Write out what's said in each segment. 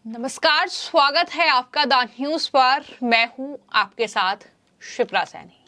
नमस्कार, स्वागत है आपका द न्यूज पर। मैं हूं आपके साथ शिप्रा सैनी।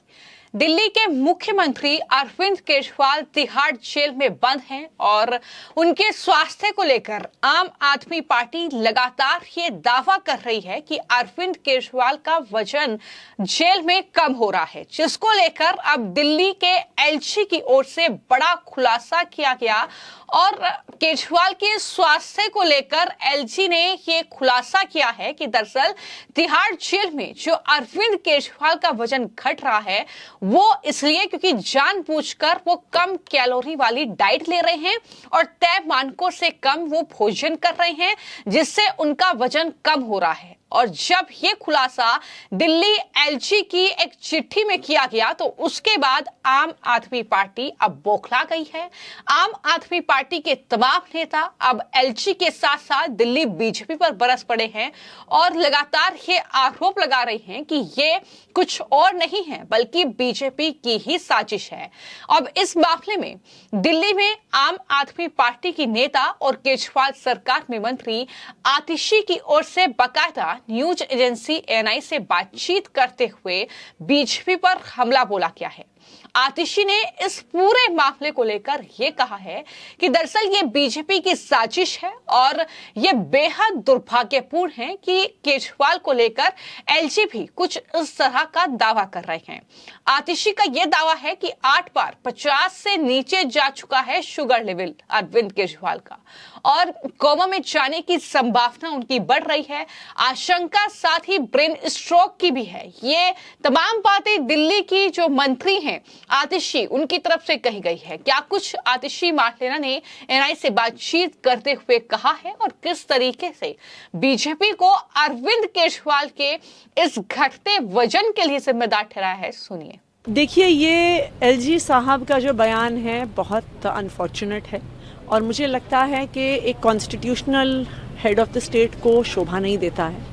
दिल्ली के मुख्यमंत्री अरविंद केजरीवाल तिहाड़ जेल में बंद हैं और उनके स्वास्थ्य को लेकर आम आदमी पार्टी लगातार ये दावा कर रही है कि अरविंद केजरीवाल का वजन जेल में कम हो रहा है, जिसको लेकर अब दिल्ली के एलजी की ओर से बड़ा खुलासा किया गया और केजरीवाल के स्वास्थ्य को लेकर एलजी ने ये खुलासा किया है कि दरअसल तिहाड़ जेल में जो अरविंद केजरीवाल का वजन घट रहा है वो इसलिए क्योंकि जानबूझकर वो कम कैलोरी वाली डाइट ले रहे हैं और तय मानकों से कम वो भोजन कर रहे हैं, जिससे उनका वजन कम हो रहा है। और जब ये खुलासा दिल्ली एलजी की एक चिट्ठी में किया गया तो उसके बाद आम आदमी पार्टी अब बौखला गई है। आम आदमी पार्टी के तमाम नेता अब एलजी के साथ साथ दिल्ली बीजेपी पर बरस पड़े हैं और लगातार ये आरोप लगा रहे हैं कि ये कुछ और नहीं है बल्कि बीजेपी की ही साजिश है। अब इस मामले में दिल्ली में आम आदमी पार्टी की नेता और केजरीवाल सरकार में मंत्री आतिशी की ओर से बाकायदा न्यूज एजेंसी एएनआई से बातचीत करते हुए बीजेपी पर हमला बोला गया है। आतिशी ने इस पूरे मामले को लेकर यह कहा है कि दरअसल ये बीजेपी की साजिश है और ये बेहद दुर्भाग्यपूर्ण है कि केजरीवाल को लेकर एलजी भी कुछ इस तरह का दावा कर रहे हैं। आतिशी का यह दावा है कि 8 बार 50 से नीचे जा चुका है शुगर लेवल अरविंद केजरीवाल का और कोमा में जाने की संभावना उनकी बढ़ रही है। आशंका साथ ही ब्रेन स्ट्रोक की भी है। ये तमाम बातें दिल्ली की जो मंत्री हैं आतिशी उनकी तरफ से कही गई है। क्या कुछ आतिशी मार्लेना ने एएनआई से बातचीत करते हुए कहा है और किस तरीके से बीजेपी को अरविंद केजरीवाल के इस घटते वजन के लिए जिम्मेदार ठहराया है, सुनिए। देखिए, ये एलजी साहब का जो बयान है बहुत अनफॉर्चुनेट है और मुझे लगता है कि एक constitutional head of the state को शोभा नहीं देता है।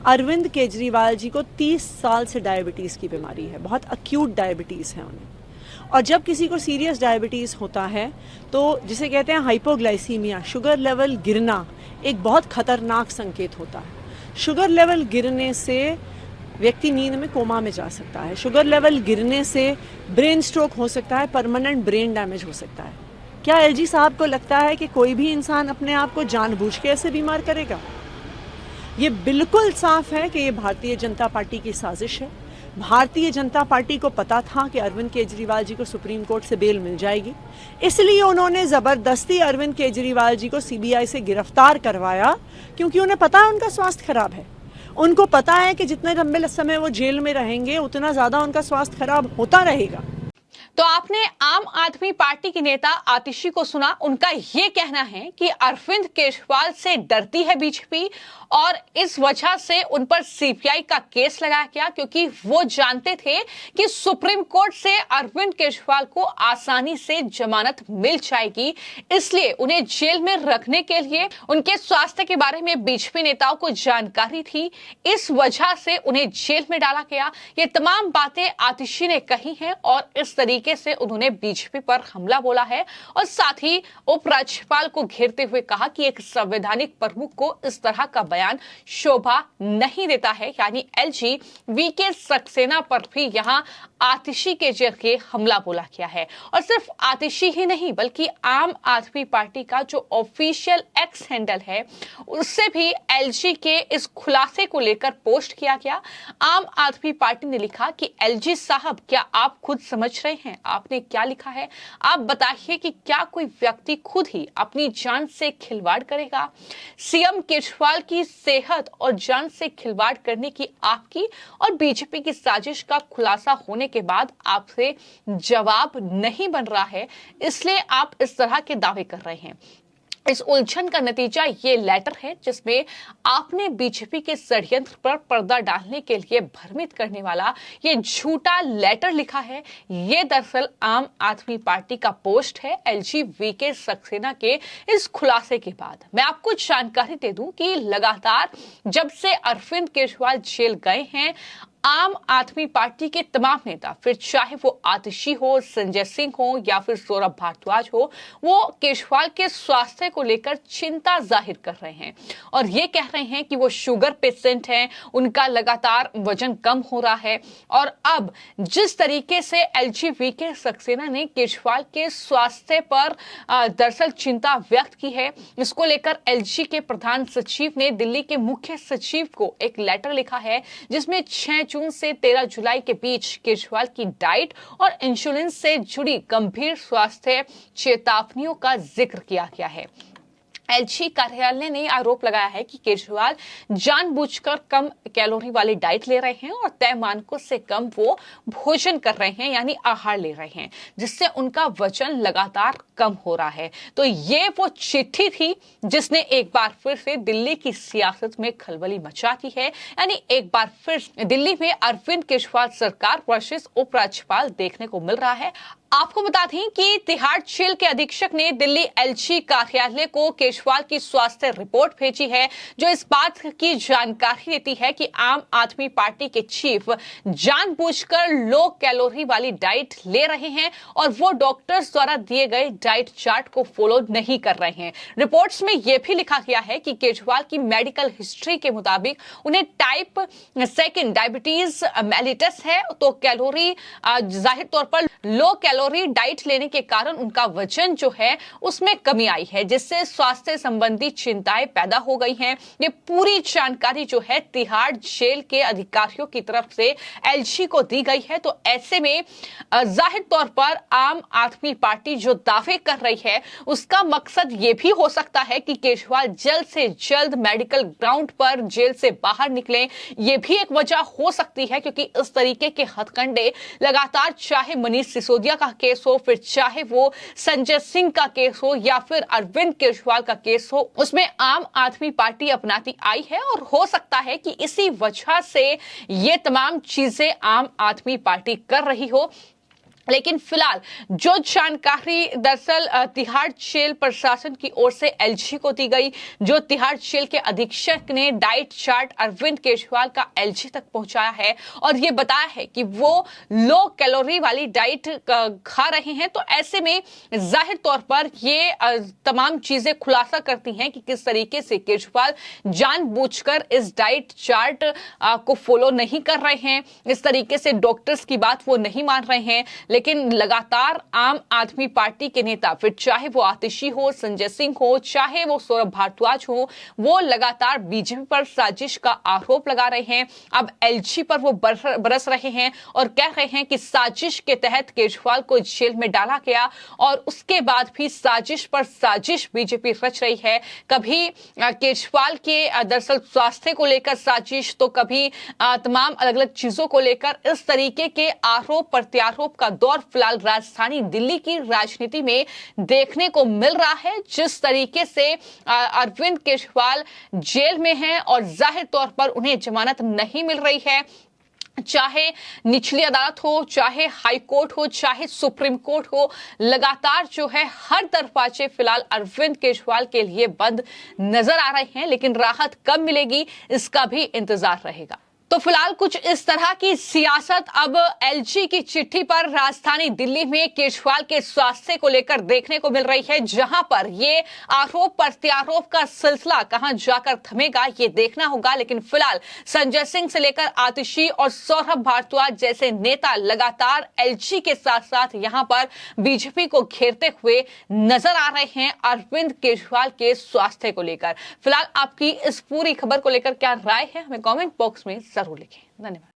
अरविंद केजरीवाल जी को 30 साल से डायबिटीज़ की बीमारी है, बहुत अक्यूट डायबिटीज़ है उन्हें। और जब किसी को सीरियस डायबिटीज़ होता है तो जिसे कहते हैं हाइपोग्लाइसीमिया, शुगर लेवल गिरना एक बहुत खतरनाक संकेत होता है। शुगर लेवल गिरने से व्यक्ति नींद में कोमा में जा सकता है। शुगर लेवल गिरने से ब्रेन स्ट्रोक हो सकता है, परमानेंट ब्रेन डैमेज हो सकता है। क्या एलजी साहब को लगता है कि कोई भी इंसान अपने आप को जानबूझ के ऐसे बीमार करेगा? ये बिल्कुल साफ है कि ये भारतीय जनता पार्टी की साजिश है। भारतीय जनता पार्टी को पता था कि अरविंद केजरीवाल जी को सुप्रीम कोर्ट से बेल मिल जाएगी, इसलिए उन्होंने जबरदस्ती अरविंद केजरीवाल जी को सीबीआई से गिरफ्तार करवाया, क्योंकि उन्हें पता है उनका स्वास्थ्य खराब है। उनको पता है कि जितने लंबे समय वो जेल में रहेंगे उतना ज्यादा उनका स्वास्थ्य खराब होता रहेगा। तो आपने आम आदमी पार्टी की नेता आतिशी को सुना। उनका यह कहना है कि अरविंद केजरीवाल से डरती है बीजेपी और इस वजह से उन पर सीबीआई का केस लगाया गया, क्योंकि वो जानते थे कि सुप्रीम कोर्ट से अरविंद केजरीवाल को आसानी से जमानत मिल जाएगी, इसलिए उन्हें जेल में रखने के लिए उनके स्वास्थ्य के बारे में बीजेपी नेताओं को जानकारी थी, इस वजह से उन्हें जेल में डाला गया। ये तमाम बातें आतिशी ने कही हैं और इस तरीके से उन्होंने बीजेपी पर हमला बोला है और साथ ही उपराज्यपाल को घेरते हुए कहा कि एक संवैधानिक प्रमुख को इस तरह का बयान शोभा नहीं देता है। यानी एलजी वीके सक्सेना पर भी यहां आतिशी के जरिए हमला बोला गया है। और सिर्फ आतिशी ही नहीं बल्कि आम आदमी पार्टी का जो ऑफिशियल एक्स हैंडल है उससे भी एलजी के इस खुलासे को लेकर पोस्ट किया गया। आम आदमी पार्टी ने लिखा कि एलजी साहब, क्या आप खुद समझ रहे हैं आपने क्या लिखा है? आप बताइए कि क्या कोई व्यक्ति खुद ही अपनी जान से खिलवाड़ करेगा? सीएम केजरीवाल की सेहत और जान से खिलवाड़ करने की आपकी और बीजेपी की साजिश का खुलासा होने के बाद आपसे जवाब नहीं बन रहा है, इसलिए आप इस तरह के दावे कर रहे हैं। इस उलझन का नतीजा ये लेटर है जिसमें आपने बीजेपी के षड्यंत्र पर पर्दा डालने के लिए भ्रमित करने वाला ये झूठा लेटर लिखा है। ये दरअसल आम आदमी पार्टी का पोस्ट है एलजी वीके सक्सेना के इस खुलासे के बाद। मैं आपको जानकारी दे दूं कि लगातार जब से अरविंद केजरीवाल जेल गए हैं आम आदमी पार्टी के तमाम नेता, फिर चाहे वो आतिशी हो, संजय सिंह हो या फिर सौरभ भारद्वाज हो, वो केजरीवाल के स्वास्थ्य को लेकर चिंता जाहिर कर रहे हैं और ये कह रहे हैं कि वो शुगर पेशेंट हैं, उनका लगातार वजन कम हो रहा है। और अब जिस तरीके से एलजी वीके सक्सेना ने केजरीवाल के स्वास्थ्य पर दरअसल चिंता व्यक्त की है, इसको लेकर एलजी के प्रधान सचिव ने दिल्ली के मुख्य सचिव को एक लेटर लिखा है जिसमें 6 जून से 13 जुलाई के बीच केजरीवाल की डाइट और इंसुलिन से जुड़ी गंभीर स्वास्थ्य चेतावनियों का जिक्र किया गया है। एलजी कार्यालय ने आरोप लगाया है कि केजरीवाल जानबूझकर कम कैलोरी वाली डाइट ले रहे हैं और तय मानकों से कम वो भोजन कर रहे हैं, यानी आहार ले रहे हैं, जिससे उनका वजन लगातार कम हो रहा है। तो ये वो चिट्ठी थी जिसने एक बार फिर से दिल्ली की सियासत में खलबली मचा दी है, यानी एक बार फिर दिल्ली में अरविंद केजरीवाल सरकार वर्सेस उपराज्यपाल देखने को मिल रहा है। आपको बता दें कि तिहाड़ जेल के अधीक्षक ने दिल्ली एलजी कार्यालय को केजरीवाल की स्वास्थ्य रिपोर्ट भेजी है, जो इस बात की जानकारी देती है कि आम आदमी पार्टी के चीफ जानबूझकर लो कैलोरी वाली डाइट ले रहे हैं और वो डॉक्टर्स द्वारा दिए गए डाइट चार्ट को फॉलो नहीं कर रहे हैं। रिपोर्ट्स में यह भी लिखा गया है कि केजरीवाल की मेडिकल हिस्ट्री के मुताबिक उन्हें टाइप 2 डायबिटीज मेलिटस है, तो कैलोरी जाहिर तौर पर लो कैलोरी डाइट लेने के कारण उनका वजन जो है उसमें कमी आई है, जिससे स्वास्थ्य संबंधी चिंताएं पैदा हो गई हैं। ये पूरी जानकारी जो है तिहाड़ जेल के अधिकारियों की तरफ से एलजी को दी गई है। तो ऐसे में जाहिर तौर पर आम आदमी पार्टी जो दावे कर रही है उसका मकसद ये भी हो सकता है कि केजरीवाल जल्द से जल्द मेडिकल ग्राउंड पर जेल से बाहर निकलें। ये भी एक वजह हो सकती है, क्योंकि इस तरीके के हथकंडे लगातार, चाहे मनीष सिसोदिया का केस हो, फिर चाहे वो संजय सिंह का केस हो या फिर अरविंद केजरीवाल का केस हो, उसमें आम आदमी पार्टी अपनाती आई है और हो सकता है कि इसी वजह से ये तमाम चीजें आम आदमी पार्टी कर रही हो। लेकिन फिलहाल जो जानकारी दरअसल तिहाड़ जेल प्रशासन की ओर से एलजी को दी गई, जो तिहाड़ जेल के अधीक्षक ने डाइट चार्ट अरविंद केजरीवाल का एलजी तक पहुंचाया है और ये बताया है कि वो लो कैलोरी वाली डाइट खा रहे हैं, तो ऐसे में जाहिर तौर पर ये तमाम चीजें खुलासा करती हैं कि किस तरीके से केजरीवाल जानबूझकर इस डाइट चार्ट को फॉलो नहीं कर रहे हैं। इस तरीके से डॉक्टर्स की बात वो नहीं मान रहे हैं, लेकिन लगातार आम आदमी पार्टी के नेता, फिर चाहे वो आतिशी हो, संजय सिंह हो, चाहे वो सौरभ भारद्वाज हो, वो लगातार बीजेपी पर साजिश का आरोप लगा रहे हैं। अब एलजी पर वो बरस रहे हैं और कह रहे हैं कि साजिश के तहत केजरीवाल को जेल में डाला गया और उसके बाद भी साजिश पर साजिश बीजेपी रच रही है। कभी केजरीवाल के दरअसल स्वास्थ्य को लेकर साजिश, तो कभी तमाम अलग अलग चीजों को लेकर इस तरीके के आरोप प्रत्यारोप का दौर फिलहाल राजधानी दिल्ली की राजनीति में देखने को मिल रहा है। जिस तरीके से अरविंद केजरीवाल जेल में हैं और जाहिर तौर पर उन्हें जमानत नहीं मिल रही है, चाहे निचली अदालत हो, चाहे हाई कोर्ट हो, चाहे सुप्रीम कोर्ट हो, लगातार जो है हर दरवाजे फिलहाल अरविंद केजरीवाल के लिए बंद नजर आ रहे हैं। लेकिन राहत कब मिलेगी इसका भी इंतजार रहेगा। तो फिलहाल कुछ इस तरह की सियासत अब एलजी की चिट्ठी पर राजधानी दिल्ली में केजरीवाल के स्वास्थ्य को लेकर देखने को मिल रही है, जहां पर ये आरोप प्रत्यारोप का सिलसिला कहां जाकर थमेगा ये देखना होगा। लेकिन फिलहाल संजय सिंह से लेकर आतिशी और सौरभ भारद्वाज जैसे नेता लगातार एलजी के साथ साथ यहां पर बीजेपी को घेरते हुए नजर आ रहे हैं अरविंद केजरीवाल के स्वास्थ्य को लेकर। फिलहाल आपकी इस पूरी खबर को लेकर क्या राय है, हमें कॉमेंट बॉक्स में जरूर लिखें। धन्यवाद।